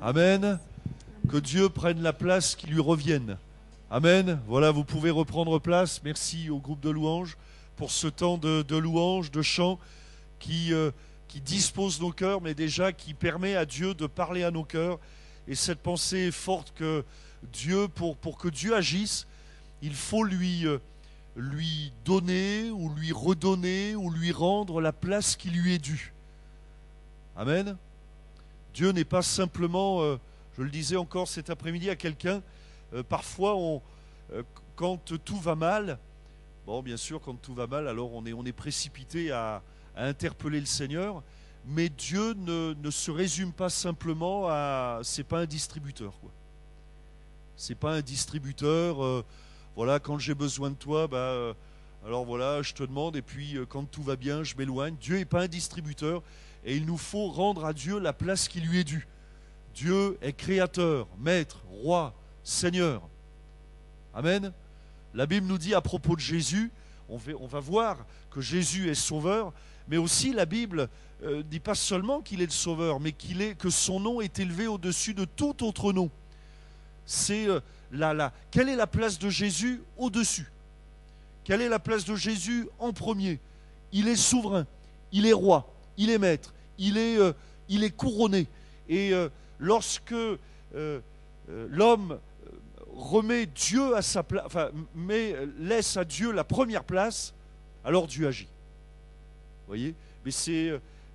Amen. Que Dieu prenne la place qui lui revienne. Amen. Voilà, vous pouvez reprendre place. Merci au groupe de louanges pour ce temps de louanges, de chants qui dispose nos cœurs, mais déjà qui permet à Dieu de parler à nos cœurs. Et cette pensée est forte que Dieu, pour que Dieu agisse, il faut lui donner ou lui redonner ou lui rendre la place qui lui est due. Amen. Dieu n'est pas simplement, je le disais encore cet après-midi à quelqu'un, parfois quand tout va mal, bon bien sûr quand tout va mal, alors on est précipité à interpeller le Seigneur, mais Dieu ne se résume pas simplement à, c'est pas un distributeur quoi. C'est pas un distributeur, voilà, quand j'ai besoin de toi, alors voilà, je te demande, et puis quand tout va bien, je m'éloigne. Dieu n'est pas un distributeur, et il nous faut rendre à Dieu la place qui lui est due. Dieu est créateur, maître, roi, Seigneur. Amen. La Bible nous dit à propos de Jésus, on va voir que Jésus est sauveur, mais aussi la Bible ne dit pas seulement qu'il est le sauveur, mais que son nom est élevé au-dessus de tout autre nom. C'est quelle est la place de Jésus au-dessus? Quelle est la place de Jésus en premier? Il est souverain, il est roi, il est maître, il est couronné. Et lorsque l'homme remet Dieu à sa place, laisse à Dieu la première place, alors Dieu agit. Vous voyez?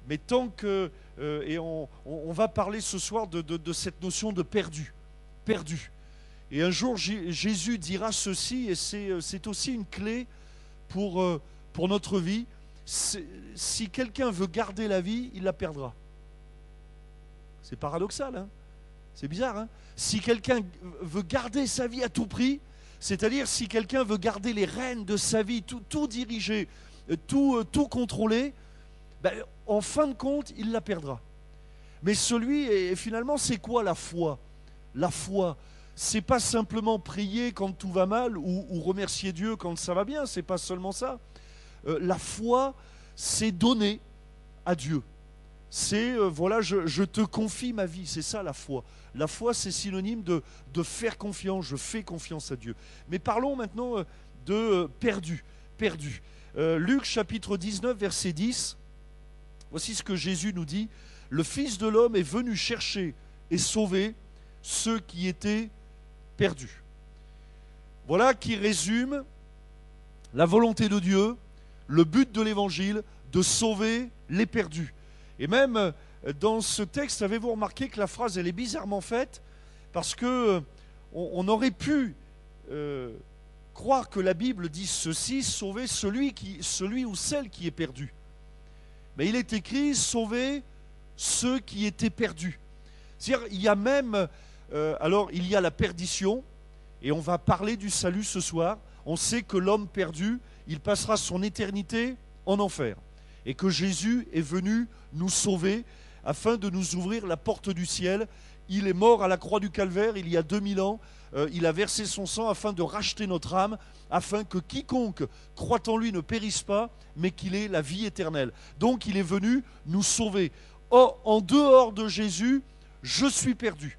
Mais tant que et on va parler ce soir de cette notion de perdu. Et un jour, Jésus dira ceci, et c'est aussi une clé pour notre vie. Si quelqu'un veut garder la vie, il la perdra. C'est paradoxal, hein? C'est bizarre, hein? Si quelqu'un veut garder sa vie à tout prix, c'est-à-dire si quelqu'un veut garder les rênes de sa vie, tout diriger, tout contrôler, en fin de compte, il la perdra. Mais finalement, c'est quoi la foi? La foi, c'est pas simplement prier quand tout va mal ou remercier Dieu quand ça va bien, c'est pas seulement ça. La foi, c'est donner à Dieu. C'est, voilà, je te confie ma vie, c'est ça la foi. La foi, c'est synonyme de faire confiance, je fais confiance à Dieu. Mais parlons maintenant de perdu. Luc chapitre 19, verset 10, voici ce que Jésus nous dit. Le Fils de l'homme est venu chercher et sauver ceux qui étaient perdus. Voilà qui résume la volonté de Dieu, le but de l'évangile, de sauver les perdus. Et même dans ce texte, avez-vous remarqué que la phrase elle est bizarrement faite, parce que on aurait pu croire que la Bible dit ceci, sauver celui ou celle qui est perdu. Mais il est écrit sauver ceux qui étaient perdus. C'est-à-dire, il y a même alors il y a la perdition, et on va parler du salut ce soir. On sait que l'homme perdu, il passera son éternité en enfer, et que Jésus est venu nous sauver afin de nous ouvrir la porte du ciel. Il est mort à la croix du Calvaire il y a 2000 ans, il a versé son sang afin de racheter notre âme, afin que quiconque croit en lui ne périsse pas, mais qu'il ait la vie éternelle. Donc il est venu nous sauver. Or, en dehors de Jésus, je suis perdu.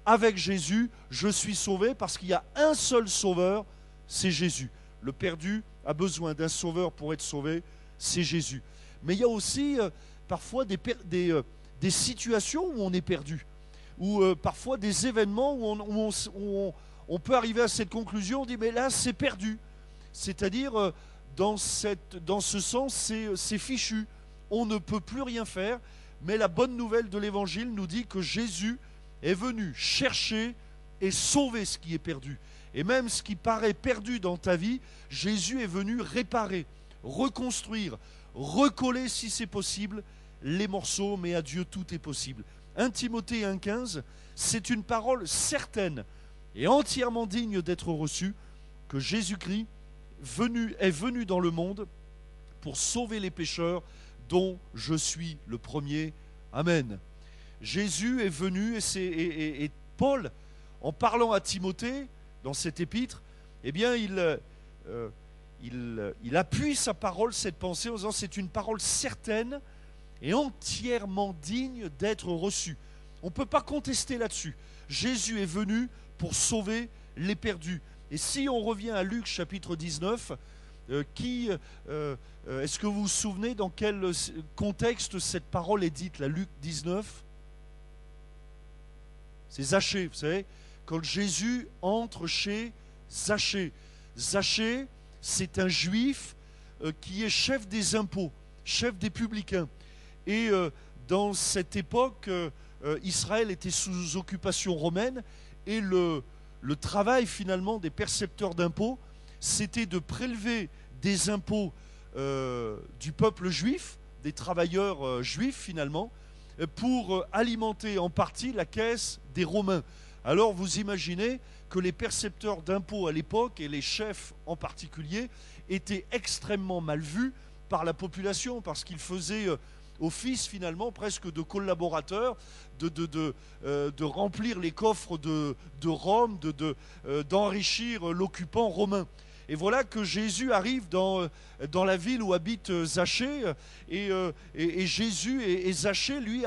Avec Jésus, je suis sauvé, parce qu'il y a un seul sauveur, c'est Jésus. Le perdu a besoin d'un sauveur pour être sauvé, c'est Jésus. Mais il y a aussi parfois des situations où on est perdu, ou parfois des événements où on peut arriver à cette conclusion, on dit mais là c'est perdu. C'est-à-dire dans ce sens c'est fichu, on ne peut plus rien faire. Mais la bonne nouvelle de l'évangile nous dit que Jésus est venu chercher et sauver ce qui est perdu. Et même ce qui paraît perdu dans ta vie, Jésus est venu réparer, reconstruire, recoller si c'est possible les morceaux, mais à Dieu tout est possible. 1 Timothée 1,15, c'est une parole certaine et entièrement digne d'être reçue, que Jésus-Christ est venu dans le monde pour sauver les pécheurs, dont je suis le premier. Amen. Jésus est venu, et Paul, en parlant à Timothée, dans cette épître, eh bien, il appuie sa parole, cette pensée, en disant c'est une parole certaine et entièrement digne d'être reçue. On ne peut pas contester là-dessus. Jésus est venu pour sauver les perdus. Et si on revient à Luc chapitre 19, est-ce que vous vous souvenez dans quel contexte cette parole est dite, la Luc 19? C'est Zachée, vous savez, quand Jésus entre chez Zachée. Zachée, c'est un juif qui est chef des impôts, chef des publicains. Et dans cette époque, Israël était sous occupation romaine, et le travail finalement des percepteurs d'impôts, c'était de prélever des impôts du peuple juif, des travailleurs juifs finalement, pour alimenter en partie la caisse des Romains. Alors vous imaginez que les percepteurs d'impôts à l'époque, et les chefs en particulier, étaient extrêmement mal vus par la population, parce qu'ils faisaient office finalement presque de collaborateurs, de remplir les coffres de Rome, d'enrichir l'occupant romain. Et voilà que Jésus arrive dans la ville où habite Zachée, et Jésus et Zachée, lui,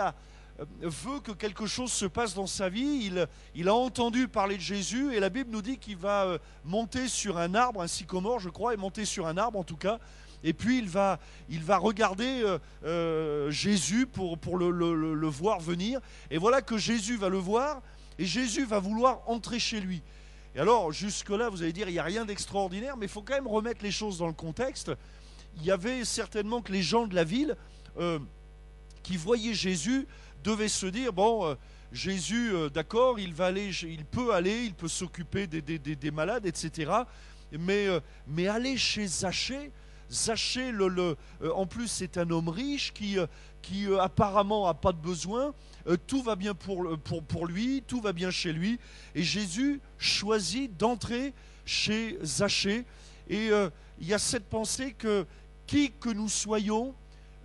veut que quelque chose se passe dans sa vie. Il a entendu parler de Jésus, et la Bible nous dit qu'il va monter sur un arbre, un sycomore je crois, et monter sur un arbre en tout cas, et puis il va regarder Jésus pour le voir venir, et voilà que Jésus va le voir, et Jésus va vouloir entrer chez lui. Et alors jusque-là vous allez dire il n'y a rien d'extraordinaire, mais il faut quand même remettre les choses dans le contexte. Il y avait certainement que les gens de la ville qui voyaient Jésus devaient se dire, bon, Jésus, d'accord, il peut s'occuper des malades, etc. Mais aller chez Zachée, en plus c'est un homme riche qui apparemment n'a pas de besoin, tout va bien pour lui, tout va bien chez lui, et Jésus choisit d'entrer chez Zachée. Et il y a cette pensée que qui que nous soyons,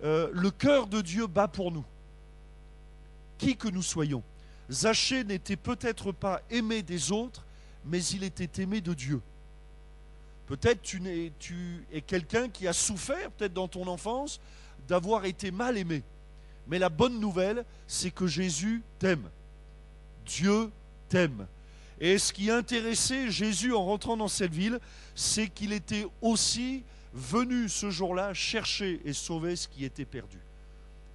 le cœur de Dieu bat pour nous. Qui que nous soyons. Zachée n'était peut-être pas aimé des autres, mais il était aimé de Dieu. Peut-être tu es quelqu'un qui a souffert, peut-être dans ton enfance, d'avoir été mal aimé. Mais la bonne nouvelle, c'est que Jésus t'aime. Dieu t'aime. Et ce qui intéressait Jésus en rentrant dans cette ville, c'est qu'il était aussi venu ce jour-là chercher et sauver ce qui était perdu.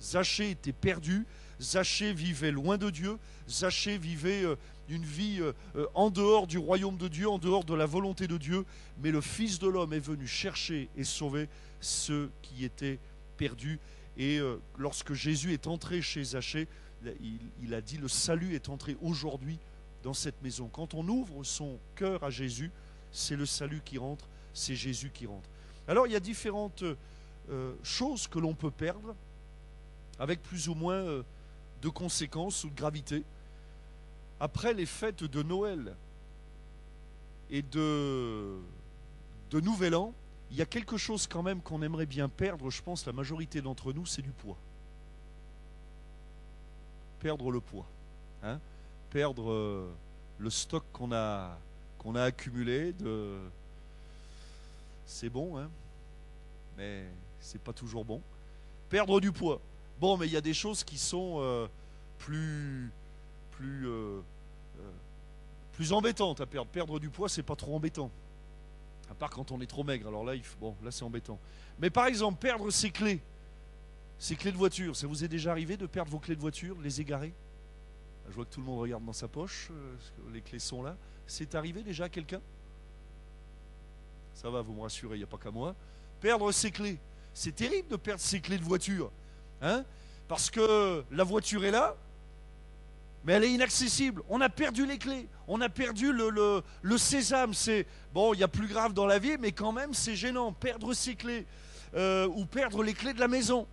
Zachée était perdu. Zachée vivait loin de Dieu. Zachée vivait une vie en dehors du royaume de Dieu, en dehors de la volonté de Dieu. Mais le Fils de l'homme est venu chercher et sauver ceux qui étaient perdus. Et lorsque Jésus est entré chez Zachée, il a dit: le salut est entré aujourd'hui dans cette maison. Quand on ouvre son cœur à Jésus, c'est le salut qui rentre, c'est Jésus qui rentre. Alors il y a différentes choses que l'on peut perdre, avec plus ou moins de conséquences ou de gravité. Après les fêtes de Noël et de Nouvel An, il y a quelque chose quand même qu'on aimerait bien perdre, je pense la majorité d'entre nous, c'est du poids. Perdre le poids, hein? Perdre le stock qu'on a accumulé. C'est bon, hein? Mais c'est pas toujours bon. Perdre du poids. Bon, mais il y a des choses qui sont plus embêtantes à perdre. Perdre du poids, c'est pas trop embêtant. À part quand on est trop maigre. Alors là, là c'est embêtant. Mais par exemple, perdre ses clés de voiture. Ça vous est déjà arrivé de perdre vos clés de voiture, de les égarer? Je vois que tout le monde regarde dans sa poche. Les clés sont là. C'est arrivé déjà à quelqu'un? Ça va, vous me rassurez, il n'y a pas qu'à moi. Perdre ses clés. C'est terrible de perdre ses clés de voiture. Hein? Parce que la voiture est là, mais elle est inaccessible. On a perdu les clés. On a perdu le sésame. C'est bon, il y a plus grave dans la vie, mais quand même, c'est gênant. Perdre ses clés. Ou perdre les clés de la maison.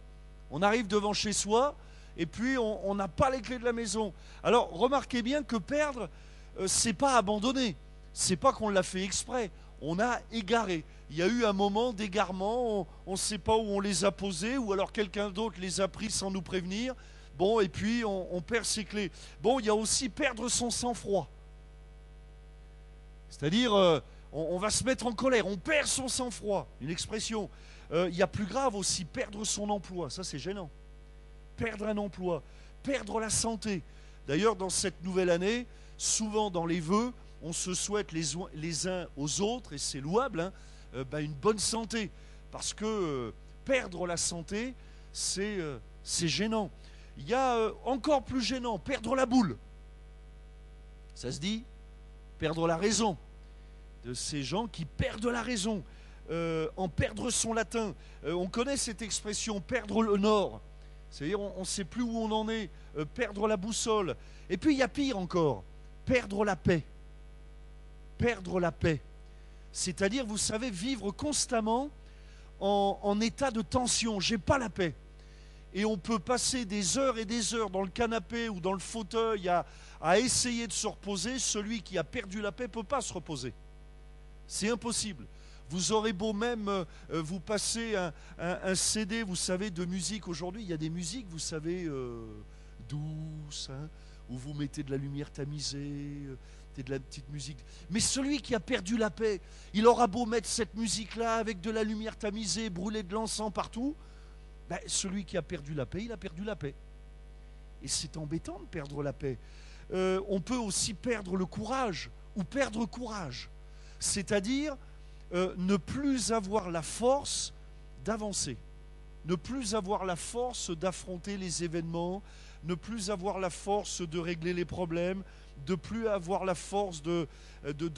On arrive devant chez soi, et puis on n'a pas les clés de la maison. Alors, remarquez bien que perdre, c'est pas abandonner. C'est pas qu'on l'a fait exprès. On a égaré. Il y a eu un moment d'égarement, on ne sait pas où on les a posés, ou alors quelqu'un d'autre les a pris sans nous prévenir. Bon, et puis on perd ses clés. Bon, il y a aussi perdre son sang-froid. C'est-à-dire, on va se mettre en colère, on perd son sang-froid, une expression. Il y a plus grave aussi, perdre son emploi, ça c'est gênant. Perdre un emploi, perdre la santé. D'ailleurs, dans cette nouvelle année, souvent dans les vœux, on se souhaite les uns aux autres, et c'est louable, hein, une bonne santé. Parce que perdre la santé, c'est gênant. Il y a encore plus gênant, perdre la boule. Ça se dit, perdre la raison. De ces gens qui perdent la raison, en perdre son latin. On connaît cette expression, perdre le nord. C'est-à-dire, on ne sait plus où on en est, perdre la boussole. Et puis, il y a pire encore, perdre la paix. Perdre la paix. C'est-à-dire, vous savez, vivre constamment en état de tension. J'ai pas la paix. Et on peut passer des heures et des heures dans le canapé ou dans le fauteuil à essayer de se reposer. Celui qui a perdu la paix ne peut pas se reposer. C'est impossible. Vous aurez beau même vous passer un CD, vous savez, de musique. Aujourd'hui, il y a des musiques, vous savez, douces, hein, où vous mettez de la lumière tamisée, de la petite musique. Mais celui qui a perdu la paix, il aura beau mettre cette musique-là avec de la lumière tamisée, brûler de l'encens partout, celui qui a perdu la paix, il a perdu la paix. Et c'est embêtant de perdre la paix. On peut aussi perdre le courage, ou perdre courage. C'est-à-dire ne plus avoir la force d'avancer, ne plus avoir la force d'affronter les événements, ne plus avoir la force de régler les problèmes, de plus avoir la force de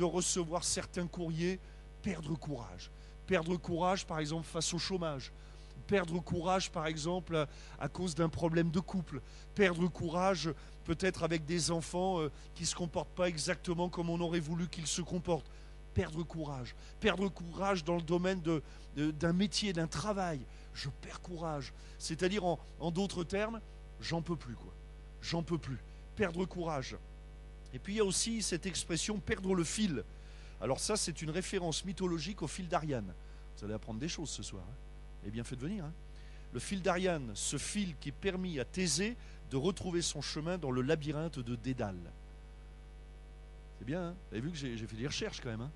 recevoir certains courriers. Perdre courage. Perdre courage, par exemple, face au chômage. Perdre courage, par exemple, à cause d'un problème de couple. Perdre courage, peut-être avec des enfants qui ne se comportent pas exactement comme on aurait voulu qu'ils se comportent. Perdre courage. Perdre courage dans le domaine d'un métier, d'un travail. Je perds courage. C'est-à-dire, en d'autres termes, j'en peux plus, quoi. J'en peux plus. Perdre courage. Et puis il y a aussi cette expression perdre le fil. Alors ça, c'est une référence mythologique au fil d'Ariane. Vous allez apprendre des choses ce soir. Hein. Eh bien, faites venir. Hein. Le fil d'Ariane, ce fil qui permit à Thésée de retrouver son chemin dans le labyrinthe de Dédale. C'est bien, hein. Vous avez vu que j'ai fait des recherches quand même. Hein.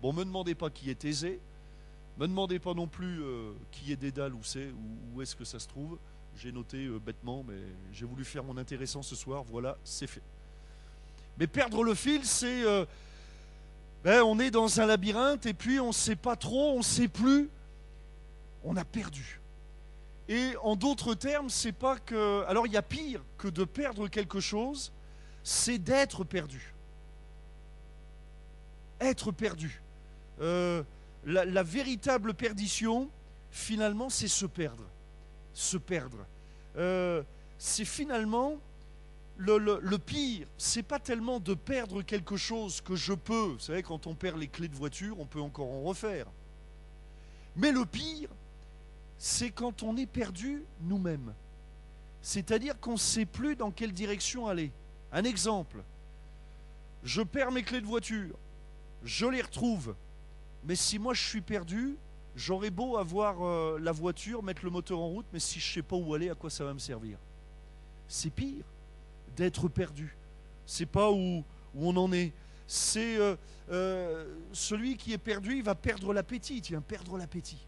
Bon, ne me demandez pas qui est Thésée. Ne me demandez pas non plus qui est Dédale, où est-ce que ça se trouve. J'ai noté bêtement, mais j'ai voulu faire mon intéressant ce soir. Voilà, c'est fait. Mais perdre le fil, c'est... on est dans un labyrinthe et puis on ne sait pas trop, on ne sait plus. On a perdu. Et en d'autres termes, c'est pas que... Alors il y a pire que de perdre quelque chose, c'est d'être perdu. Être perdu. La véritable perdition, finalement, c'est se perdre. Se perdre. C'est finalement... Le pire, c'est pas tellement de perdre quelque chose que je peux. Vous savez, quand on perd les clés de voiture, on peut encore en refaire. Mais le pire, c'est quand on est perdu nous-mêmes. C'est-à-dire qu'on ne sait plus dans quelle direction aller. Un exemple, je perds mes clés de voiture, je les retrouve, mais si moi je suis perdu, j'aurais beau avoir la voiture, mettre le moteur en route, mais si je ne sais pas où aller, à quoi ça va me servir? C'est pire d'être perdu. C'est pas où on en est. C'est celui qui est perdu, il va perdre l'appétit. Tiens, perdre l'appétit.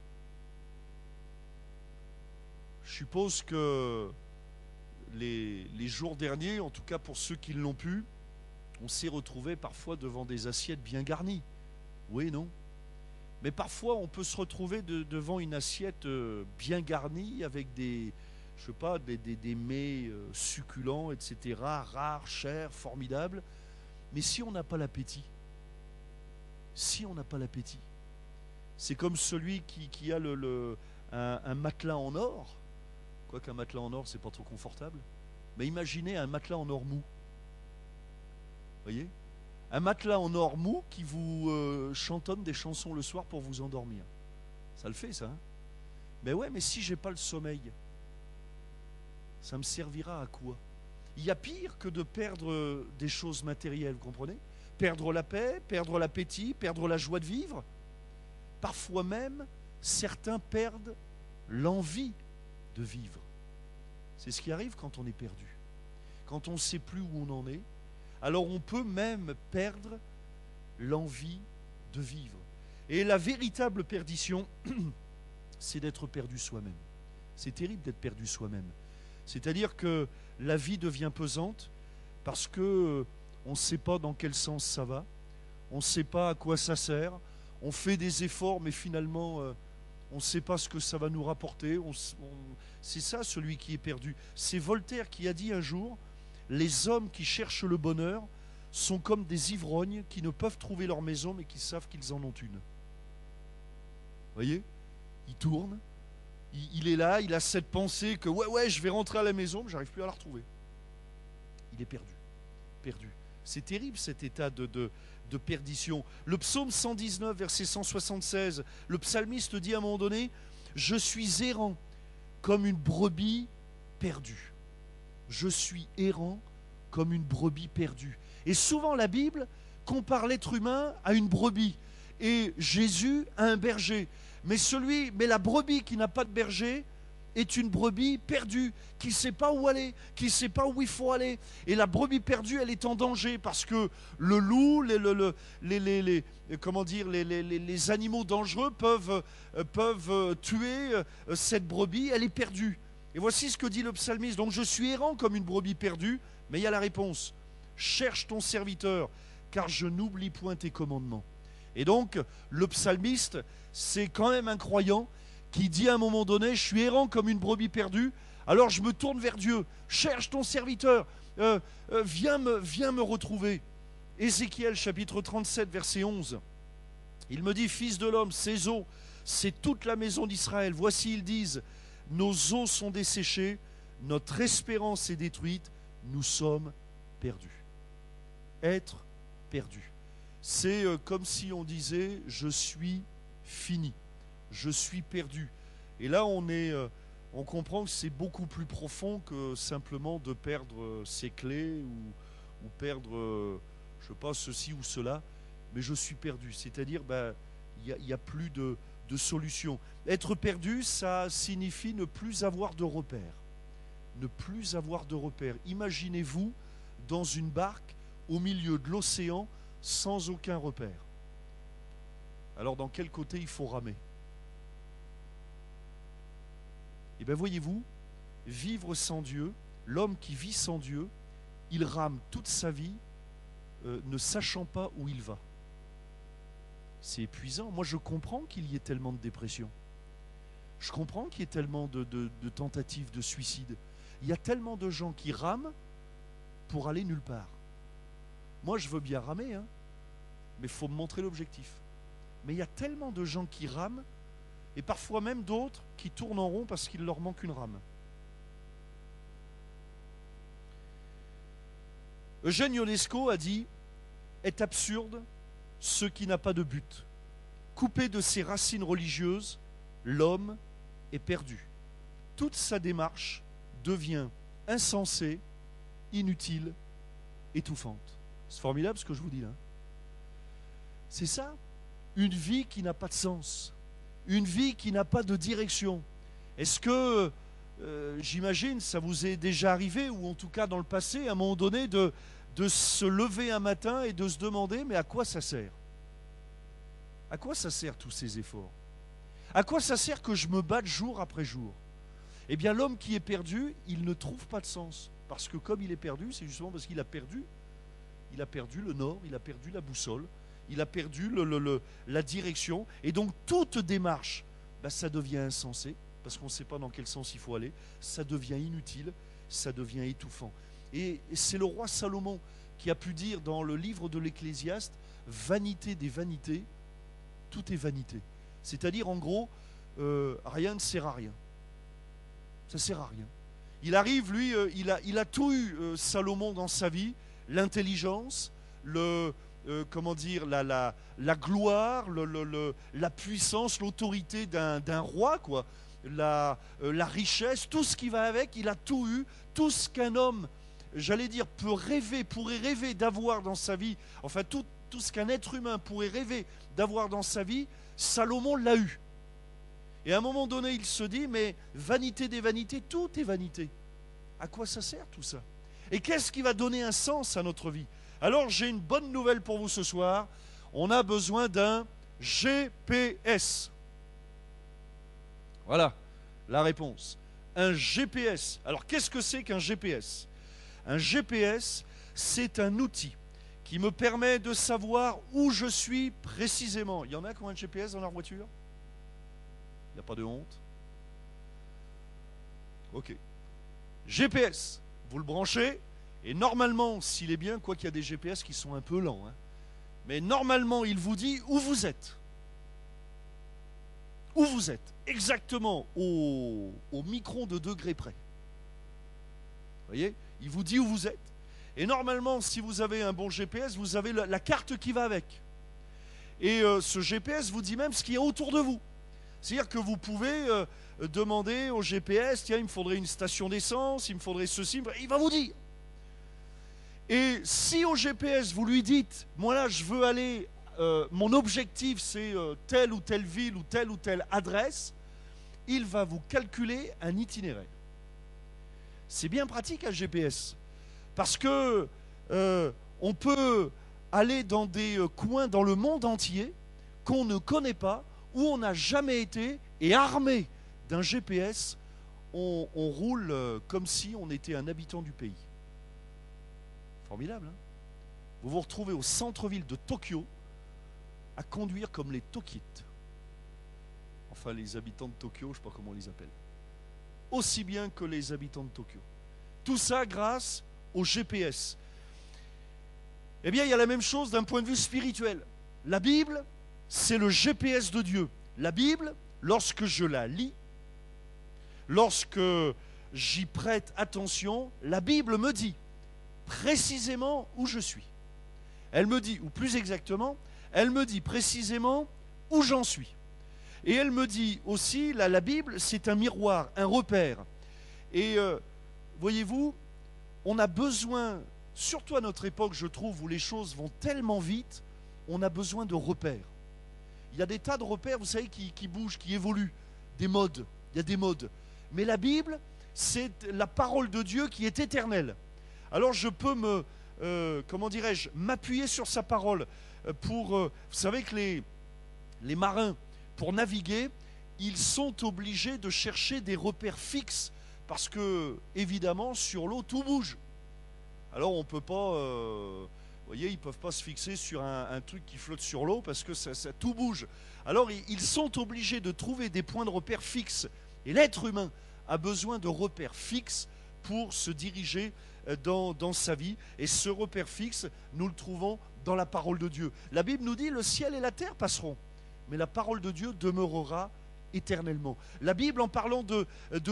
Je suppose que les jours derniers, en tout cas pour ceux qui l'ont pu, on s'est retrouvé parfois devant des assiettes bien garnies. Oui, non? Mais parfois, on peut se retrouver devant une assiette bien garnie avec des mets succulents, etc., rares, chers, formidables. Mais si on n'a pas l'appétit, c'est comme celui qui a un matelas en or. Quoiqu'un matelas en or, c'est pas trop confortable. Mais imaginez un matelas en or mou. Voyez? Un matelas en or mou qui vous chantonne des chansons le soir pour vous endormir. Ça le fait, ça. Hein? Mais ouais, mais si j'ai pas le sommeil, ça me servira à quoi? Il y a pire que de perdre des choses matérielles, vous comprenez? Perdre la paix, perdre l'appétit, perdre la joie de vivre. Parfois même, certains perdent l'envie de vivre. C'est ce qui arrive quand on est perdu. Quand on ne sait plus où on en est, alors on peut même perdre l'envie de vivre. Et la véritable perdition, c'est d'être perdu soi-même. C'est terrible d'être perdu soi-même. C'est-à-dire que la vie devient pesante, parce que on ne sait pas dans quel sens ça va, on ne sait pas à quoi ça sert, on fait des efforts, mais finalement, on ne sait pas ce que ça va nous rapporter. C'est ça, celui qui est perdu. C'est Voltaire qui a dit un jour, les hommes qui cherchent le bonheur sont comme des ivrognes qui ne peuvent trouver leur maison, mais qui savent qu'ils en ont une. Vous voyez? Il tourne, il est là, il a cette pensée que ouais, je vais rentrer à la maison, mais j'arrive plus à la retrouver. Il est perdu. Perdu. C'est terrible cet état de perdition. Le psaume 119, verset 176, le psalmiste dit à un moment donné, je suis errant comme une brebis perdue. Je suis errant comme une brebis perdue. Et souvent la Bible compare l'être humain à une brebis et Jésus à un berger. Mais la brebis qui n'a pas de berger est une brebis perdue, qui ne sait pas où aller, qui ne sait pas où il faut aller. Et la brebis perdue, elle est en danger parce que le loup, les animaux dangereux peuvent tuer cette brebis, elle est perdue. Et voici ce que dit le psalmiste. Donc je suis errant comme une brebis perdue, mais il y a la réponse. Cherche ton serviteur, car je n'oublie point tes commandements. Et donc, le psalmiste, c'est quand même un croyant qui dit à un moment donné, je suis errant comme une brebis perdue, alors je me tourne vers Dieu, cherche ton serviteur, viens me retrouver. Ézéchiel chapitre 37, verset 11, il me dit, fils de l'homme, ces eaux, c'est toute la maison d'Israël. Voici, ils disent, nos eaux sont desséchées, notre espérance est détruite, nous sommes perdus. Être perdu. C'est comme si on disait, je suis fini, je suis perdu. Et là, on comprend que c'est beaucoup plus profond que simplement de perdre ses clés ou perdre, je ne sais pas, ceci ou cela, mais je suis perdu. C'est-à-dire, il n'y a plus de solution. Être perdu, ça signifie ne plus avoir de repères. Ne plus avoir de repères. Imaginez-vous dans une barque au milieu de l'océan sans aucun repère. Alors dans quel côté il faut ramer? Eh bien voyez-vous, vivre sans Dieu, l'homme qui vit sans Dieu, il rame toute sa vie ne sachant pas où il va. C'est épuisant. Moi je comprends qu'il y ait tellement de dépression. Je comprends qu'il y ait tellement de tentatives de suicide. Il y a tellement de gens qui rament pour aller nulle part. Moi, je veux bien ramer, mais il faut me montrer l'objectif. Mais il y a tellement de gens qui rament, et parfois même d'autres qui tournent en rond parce qu'il leur manque une rame. Eugène Ionesco a dit « Est absurde ce qui n'a pas de but. Coupé de ses racines religieuses, l'homme est perdu. Toute sa démarche devient insensée, inutile, étouffante. » C'est formidable ce que je vous dis là. C'est ça, une vie qui n'a pas de sens, une vie qui n'a pas de direction. Est-ce que, j'imagine, ça vous est déjà arrivé, ou en tout cas dans le passé, à un moment donné, de se lever un matin et de se demander, mais à quoi ça sert? À quoi ça sert tous ces efforts? À quoi ça sert que je me batte jour après jour? Eh bien, l'homme qui est perdu, il ne trouve pas de sens. Parce que comme il est perdu, c'est justement parce qu'il a perdu. Il a perdu le nord, il a perdu la boussole, il a perdu la direction. Et donc, toute démarche, ça devient insensé, parce qu'on ne sait pas dans quel sens il faut aller. Ça devient inutile, ça devient étouffant. Et c'est le roi Salomon qui a pu dire dans le livre de l'Ecclésiaste, « Vanité des vanités, tout est vanité ». C'est-à-dire, en gros, rien ne sert à rien. Ça ne sert à rien. Il arrive, lui, il a tout eu, Salomon, dans sa vie, l'intelligence, la gloire, la puissance, l'autorité d'un roi, quoi, la richesse, tout ce qui va avec, il a tout eu, tout ce qu'un homme, j'allais dire, pourrait rêver d'avoir dans sa vie, enfin tout ce qu'un être humain pourrait rêver d'avoir dans sa vie, Salomon l'a eu. Et à un moment donné, il se dit, mais vanité des vanités, tout est vanité. À quoi ça sert tout ça? Et qu'est-ce qui va donner un sens à notre vie? Alors j'ai une bonne nouvelle pour vous ce soir. On a besoin d'un GPS. Voilà la réponse. Un GPS. Alors qu'est-ce que c'est qu'un GPS? Un GPS, c'est un outil qui me permet de savoir où je suis précisément. Il y en a qui ont un GPS dans leur voiture? Il n'y a pas de honte? Ok. GPS, vous le branchez, et normalement, s'il est bien, quoi qu'il y a des GPS qui sont un peu lents, hein, mais normalement, il vous dit où vous êtes. Où vous êtes, exactement au micron de degré près. Vous voyez, il vous dit où vous êtes. Et normalement, si vous avez un bon GPS, vous avez la carte qui va avec. Et ce GPS vous dit même ce qu'il y a autour de vous. C'est-à-dire que vous pouvez demander au GPS, tiens, il me faudrait une station d'essence, il me faudrait ceci, il va vous dire. Et si au GPS vous lui dites, moi là je veux aller, mon objectif c'est telle ou telle ville ou telle adresse, il va vous calculer un itinéraire. C'est bien pratique un GPS, parce que on peut aller dans des coins dans le monde entier qu'on ne connaît pas, où on n'a jamais été, et armé d'un GPS, on roule comme si on était un habitant du pays. Formidable, hein? Vous vous retrouvez au centre-ville de Tokyo à conduire comme les Tokites. Enfin, les habitants de Tokyo, je ne sais pas comment on les appelle. Aussi bien que les habitants de Tokyo. Tout ça grâce au GPS. Eh bien, il y a la même chose d'un point de vue spirituel. La Bible, c'est le GPS de Dieu. La Bible, lorsque je la lis, lorsque j'y prête attention, la Bible me dit précisément où je suis. Elle me dit, ou plus exactement, elle me dit précisément où j'en suis. Et elle me dit aussi, la Bible, c'est un miroir, un repère. Et voyez-vous, on a besoin, surtout à notre époque, je trouve, où les choses vont tellement vite, on a besoin de repères. Il y a des tas de repères, vous savez, qui bougent, qui évoluent, des modes. Il y a des modes. Mais la Bible, c'est la parole de Dieu qui est éternelle. Alors je peux m'appuyer sur sa parole pour, vous savez que les marins, pour naviguer, ils sont obligés de chercher des repères fixes parce que, évidemment, sur l'eau, tout bouge. Alors on ne peut pas, vous voyez, ils ne peuvent pas se fixer sur un truc qui flotte sur l'eau parce que ça tout bouge. Alors ils sont obligés de trouver des points de repère fixes. Et l'être humain a besoin de repères fixes pour se diriger dans sa vie. Et ce repère fixe, nous le trouvons dans la parole de Dieu. La Bible nous dit, le ciel et la terre passeront, mais la parole de Dieu demeurera éternellement. La Bible, en parlant de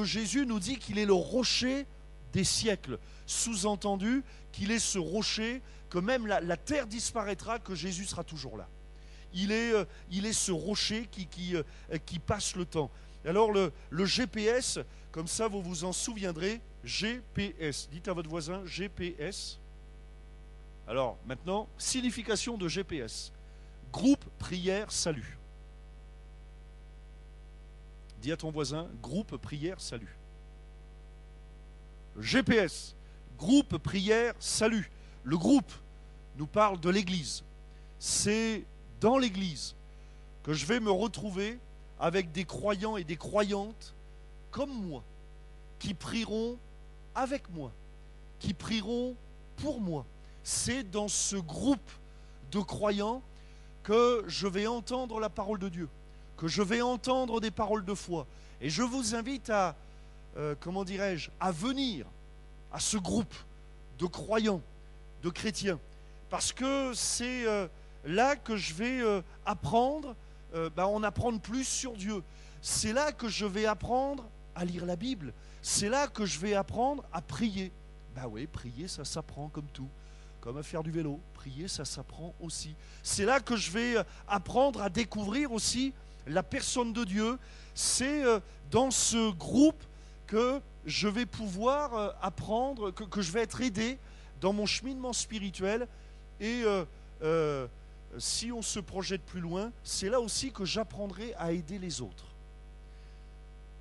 Jésus, nous dit qu'il est le rocher des siècles. Sous-entendu qu'il est ce rocher, que même la terre disparaîtra, que Jésus sera toujours là. Il est ce rocher qui passe le temps. Alors le GPS, comme ça vous vous en souviendrez, GPS. Dites à votre voisin GPS. Alors maintenant, signification de GPS. Groupe, prière, salut. Dis à ton voisin, groupe, prière, salut. GPS, groupe, prière, salut. Le groupe nous parle de l'Église. C'est dans l'Église que je vais me retrouver avec des croyants et des croyantes comme moi, qui prieront avec moi, qui prieront pour moi. C'est dans ce groupe de croyants que je vais entendre la parole de Dieu, que je vais entendre des paroles de foi. Et je vous invite à venir à ce groupe de croyants, de chrétiens, parce que c'est là que je vais en apprendre plus sur Dieu. C'est là que je vais apprendre à lire la Bible. C'est là que je vais apprendre à prier. Ben oui, prier, ça s'apprend comme tout. Comme à faire du vélo. Prier, ça s'apprend aussi. C'est là que je vais apprendre à découvrir aussi la personne de Dieu. C'est dans ce groupe que je vais pouvoir apprendre, que je vais être aidé dans mon cheminement spirituel. Et si on se projette plus loin, c'est là aussi que j'apprendrai à aider les autres.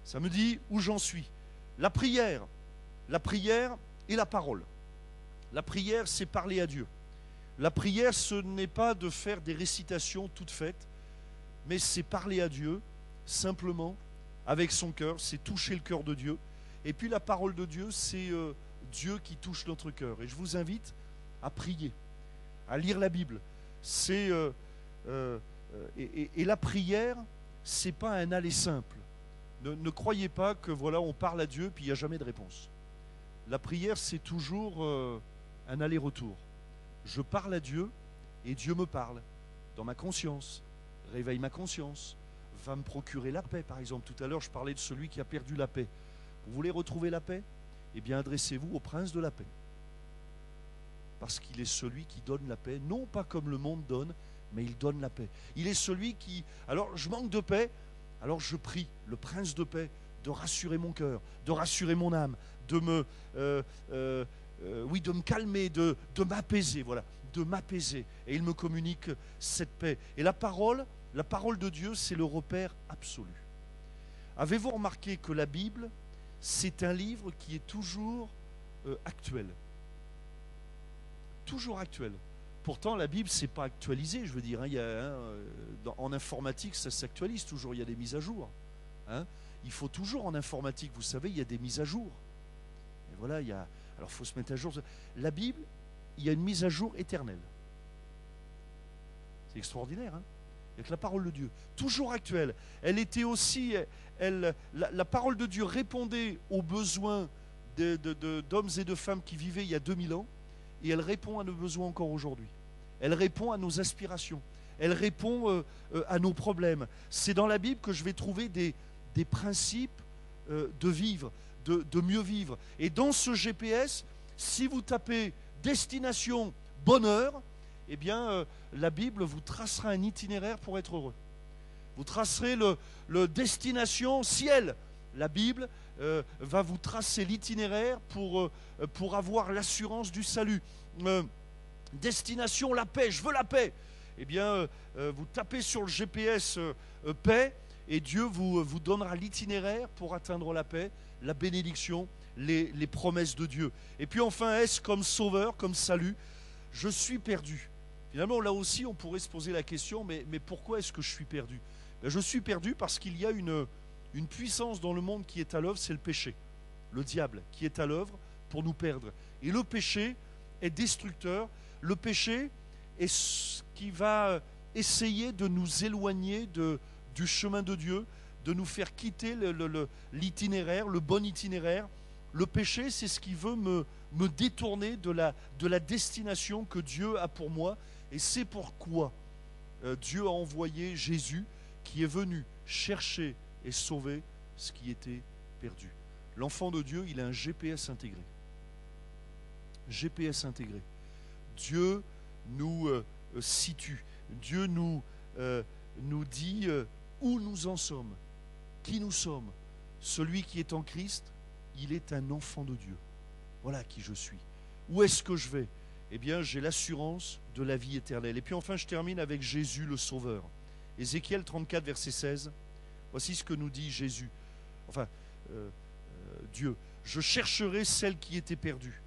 Ça me dit où j'en suis. La prière et la parole. La prière, c'est parler à Dieu. La prière, ce n'est pas de faire des récitations toutes faites, mais c'est parler à Dieu, simplement, avec son cœur, c'est toucher le cœur de Dieu. Et puis la parole de Dieu, c'est Dieu qui touche notre cœur. Et je vous invite à prier, à lire la Bible. C'est et la prière, c'est pas un aller simple. Ne croyez pas que voilà, on parle à Dieu puis il n'y a jamais de réponse. La prière, c'est toujours un aller-retour. Je parle à Dieu et Dieu me parle dans ma conscience, réveille ma conscience, va me procurer la paix. Par exemple, tout à l'heure, je parlais de celui qui a perdu la paix. Vous voulez retrouver la paix? Eh bien, adressez-vous au prince de la paix. Parce qu'il est celui qui donne la paix, non pas comme le monde donne, mais il donne la paix. Il est celui qui... Alors, je manque de paix, alors je prie le prince de paix de rassurer mon cœur, de rassurer mon âme, de me, de me calmer, de m'apaiser, voilà, de m'apaiser. Et il me communique cette paix. Et la parole de Dieu, c'est le repère absolu. Avez-vous remarqué que la Bible, c'est un livre qui est toujours actuel? Toujours actuel. Pourtant, la Bible, c'est pas actualisé, je veux dire. En informatique, ça s'actualise toujours, il y a des mises à jour. Il faut toujours, en informatique, vous savez, il y a des mises à jour. Et voilà, alors il faut se mettre à jour. La Bible, il y a une mise à jour éternelle. C'est extraordinaire, avec la parole de Dieu, toujours actuelle. Elle était aussi, la parole de Dieu répondait aux besoins d'hommes et de femmes qui vivaient il y a 2000 ans, et elle répond à nos besoins encore aujourd'hui. Elle répond à nos aspirations. Elle répond à nos problèmes. C'est dans la Bible que je vais trouver des principes de vivre, de mieux vivre. Et dans ce GPS, si vous tapez destination bonheur, eh bien, la Bible vous tracera un itinéraire pour être heureux. Vous tracerez le destination ciel. La Bible va vous tracer l'itinéraire pour avoir l'assurance du salut. Destination la paix, je veux la paix. Eh bien, vous tapez sur le GPS paix, et Dieu vous donnera l'itinéraire pour atteindre la paix, la bénédiction, les promesses de Dieu. Et puis enfin, est-ce comme sauveur, comme salut? Je suis perdu. Finalement, là aussi, on pourrait se poser la question, mais pourquoi est-ce que je suis perdu? Je suis perdu parce qu'il y a une puissance dans le monde qui est à l'œuvre, c'est le péché. Le diable qui est à l'œuvre pour nous perdre. Et le péché est destructeur. Le péché est ce qui va essayer de nous éloigner du chemin de Dieu, de nous faire quitter l'itinéraire, le bon itinéraire. Le péché, c'est ce qui veut me détourner de la destination que Dieu a pour moi. Et c'est pourquoi Dieu a envoyé Jésus, qui est venu chercher et sauver ce qui était perdu. L'enfant de Dieu, il a un GPS intégré. GPS intégré. Dieu nous situe. Dieu nous dit où nous en sommes, qui nous sommes. Celui qui est en Christ, il est un enfant de Dieu. Voilà qui je suis. Où est-ce que je vais? Eh bien, j'ai l'assurance de la vie éternelle. Et puis enfin, je termine avec Jésus le Sauveur. Ézéchiel 34, verset 16. Voici ce que nous dit Jésus. Enfin, Dieu. Je chercherai celle qui était perdue.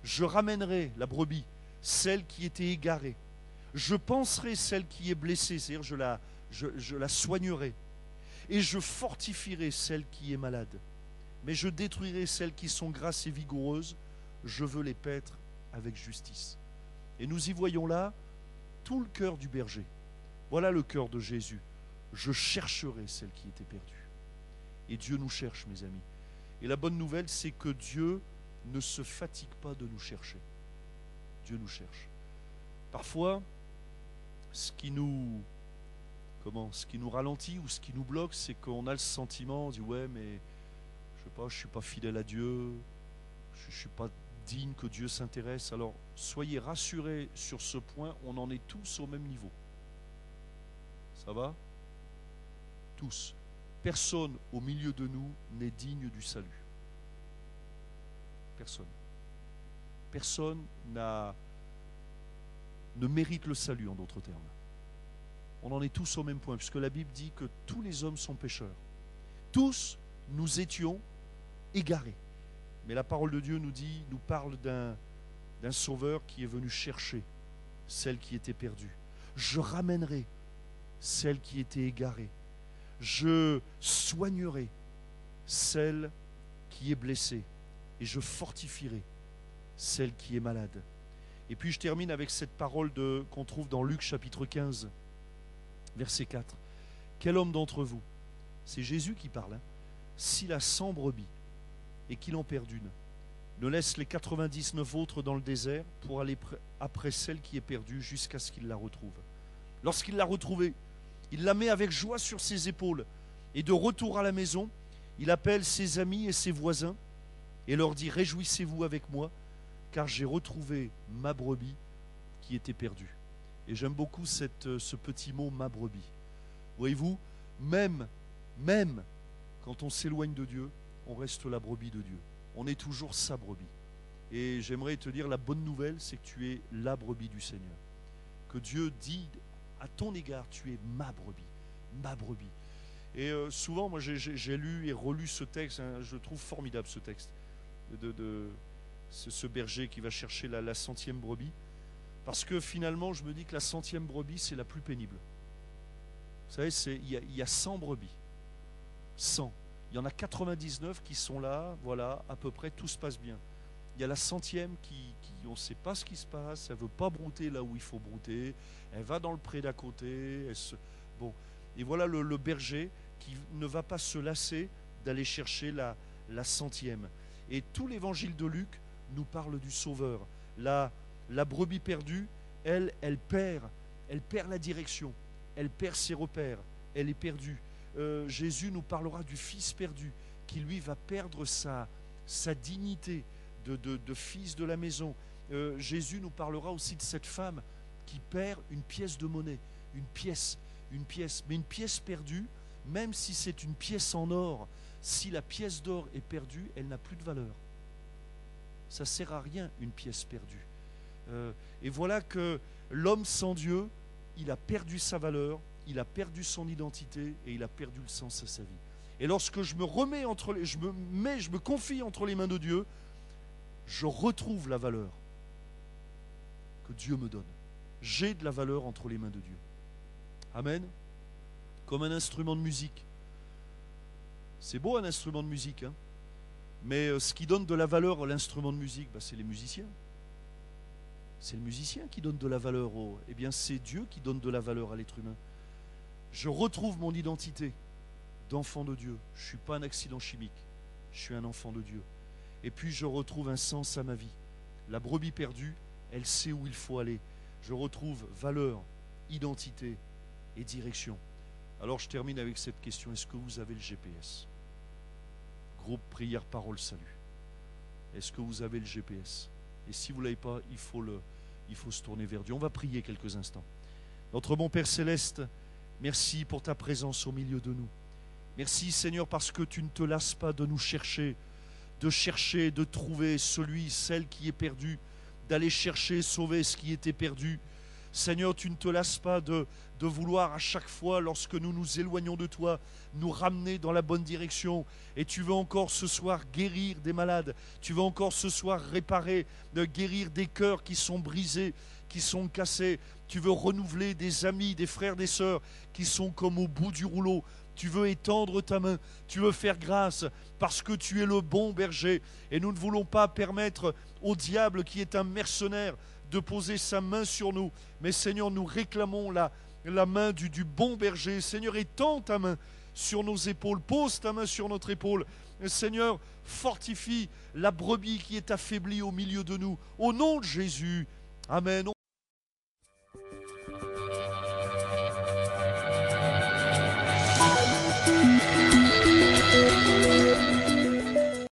Je ramènerai la brebis, celle qui était égarée. Je panserai celle qui est blessée, c'est-à-dire je la soignerai. Et je fortifierai celle qui est malade. Mais je détruirai celles qui sont grasses et vigoureuses. Je veux les paître avec justice. Et nous y voyons là tout le cœur du berger. Voilà le cœur de Jésus. Je chercherai celle qui était perdue. Et Dieu nous cherche, mes amis. Et la bonne nouvelle, c'est que Dieu ne se fatigue pas de nous chercher. Dieu nous cherche. Parfois, ce qui nous ralentit ou ce qui nous bloque, c'est qu'on a le sentiment, on dit ouais, mais je sais pas, je suis pas fidèle à Dieu, je suis pas digne que Dieu s'intéresse. Alors, soyez rassurés sur ce point, on en est tous au même niveau. Ça va? Tous. Personne au milieu de nous n'est digne du salut. Personne. Personne ne mérite le salut, en d'autres termes. On en est tous au même point, puisque la Bible dit que tous les hommes sont pécheurs. Tous, nous étions égarés. Mais la parole de Dieu nous parle d'un sauveur qui est venu chercher celle qui était perdue. Je ramènerai celle qui était égarée. Je soignerai celle qui est blessée. Et je fortifierai celle qui est malade. Et puis je termine avec cette parole qu'on trouve dans Luc chapitre 15, verset 4. Quel homme d'entre vous, c'est Jésus qui parle, hein, s'il a 100 brebis et qu'il en perd une, ne laisse les 99 autres dans le désert pour aller après celle qui est perdue jusqu'à ce qu'il la retrouve. Lorsqu'il l'a retrouvée, il la met avec joie sur ses épaules et de retour à la maison, il appelle ses amis et ses voisins et leur dit « Réjouissez-vous avec moi, car j'ai retrouvé ma brebis qui était perdue. » Et j'aime beaucoup ce petit mot « ma brebis ». Voyez-vous, même quand on s'éloigne de Dieu, on reste la brebis de Dieu. On est toujours sa brebis. Et j'aimerais te dire, la bonne nouvelle, c'est que tu es la brebis du Seigneur. Que Dieu dit à ton égard, tu es ma brebis, ma brebis. Et souvent, moi j'ai lu et relu ce texte, hein, je trouve formidable ce texte, ce berger qui va chercher la 100e brebis, parce que finalement, je me dis que la 100e brebis, c'est la plus pénible. Vous savez, il y a 100 brebis, 100. Il y en a 99 qui sont là, voilà, à peu près, tout se passe bien. Il y a la 100e qui on ne sait pas ce qui se passe, elle ne veut pas brouter là où il faut brouter, elle va dans le pré d'à côté. Bon. Et voilà le berger qui ne va pas se lasser d'aller chercher la 100e. Et tout l'évangile de Luc nous parle du Sauveur. La brebis perdue, elle perd la direction, elle perd ses repères, elle est perdue. Jésus nous parlera du fils perdu qui lui va perdre sa dignité de fils de la maison. Jésus nous parlera aussi de cette femme qui perd une pièce de monnaie, une pièce, mais une pièce perdue, même si c'est une pièce en or, si la pièce d'or est perdue, elle n'a plus de valeur. Ça ne sert à rien une pièce perdue. Et voilà que l'homme sans Dieu, il a perdu sa valeur, il a perdu son identité et il a perdu le sens à sa vie. Et lorsque je me confie entre les mains de Dieu, je retrouve la valeur que Dieu me donne. J'ai de la valeur entre les mains de Dieu. Amen. Comme un instrument de musique. C'est beau un instrument de musique, hein, mais ce qui donne de la valeur à l'instrument de musique, c'est les musiciens. C'est le musicien qui donne de la valeur Eh bien, c'est Dieu qui donne de la valeur à l'être humain. Je retrouve mon identité d'enfant de Dieu. Je ne suis pas un accident chimique. Je suis un enfant de Dieu. Et puis, je retrouve un sens à ma vie. La brebis perdue, elle sait où il faut aller. Je retrouve valeur, identité et direction. Alors, je termine avec cette question. Est-ce que vous avez le GPS? Groupe Prière, Parole, Salut. Est-ce que vous avez le GPS? Et si vous ne l'avez pas, il faut se tourner vers Dieu. On va prier quelques instants. Notre bon Père Céleste, merci pour ta présence au milieu de nous. Merci Seigneur parce que tu ne te lasses pas de nous chercher, de trouver celle qui est perdue, d'aller chercher, sauver ce qui était perdu. Seigneur, tu ne te lasses pas de vouloir à chaque fois, lorsque nous nous éloignons de toi, nous ramener dans la bonne direction. Et tu veux encore ce soir guérir des malades. Tu veux encore ce soir réparer, guérir des cœurs qui sont brisés, qui sont cassés. Tu veux renouveler des amis, des frères, des sœurs qui sont comme au bout du rouleau. Tu veux étendre ta main, tu veux faire grâce parce que tu es le bon berger. Et nous ne voulons pas permettre au diable qui est un mercenaire de poser sa main sur nous. Mais Seigneur, nous réclamons la main du bon berger. Seigneur, étends ta main sur nos épaules, pose ta main sur notre épaule. Seigneur, fortifie la brebis qui est affaiblie au milieu de nous. Au nom de Jésus, Amen.